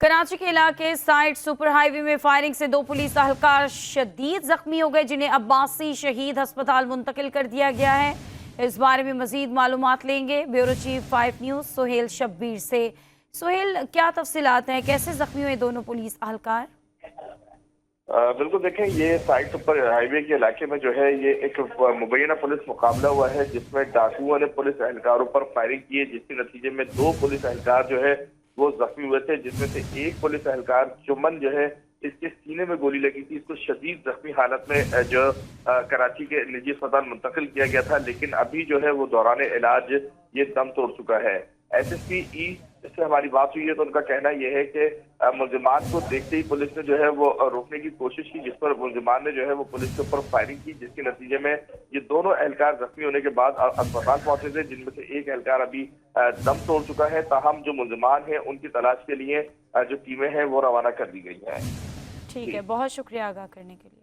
कराची के इलाके side super highway में फायरिंग से 2 पुलिस एहलकार शदीद जख्मी हो गए, जिन्हें अब्बासी शहीद अस्पताल मुंतकिल कर दिया गया है। इस बारे में मजीद मालूमात लेंगे bureau chief 5 news Suhail Shabbir से। सुहेल, क्या तफसीलात हैं, कैसे जख्मी हुए दोनों पुलिस एहलकार? बिल्कुल देखें, ये साइड सुपर हाईवे के इलाके में जो है ये एक मुबैना पुलिस मुकाबला हुआ है, जिसमें डाकुओं ने पुलिस एहलकारों पर फायरिंग की है, जिसके नतीजे में 2 पुलिस एहलकार जो है वो जख्मी हुए थे, जिसमें से एक पुलिस एहलकार चुमन जो है इसके सीने में गोली लगी थी। इसको शदीद जख्मी हालत में जो कराची के निजी अस्पताल मुंतकिल किया गया था, लेकिन अभी जो है वो दौरान इलाज ये दम तोड़ चुका है। SSP ई से हमारी बात हुई है तो उनका कहना यह है कि मुलजिमान को देखते ही पुलिस ने जो है वो रोकने की कोशिश की, जिस पर मुलजिमान ने जो है वो पुलिस के ऊपर फायरिंग की, जिसके नतीजे में ये दोनों एहलकार जख्मी होने के बाद अस्पताल पहुंचे थे, जिनमें से एक एहलकार अभी दम तोड़ चुका है। ताहम जो मुलजिमान है उनकी तलाश के लिए जो टीमें हैं वो रवाना कर दी गई हैं। ठीक है, बहुत शुक्रिया आगाह करने के लिए।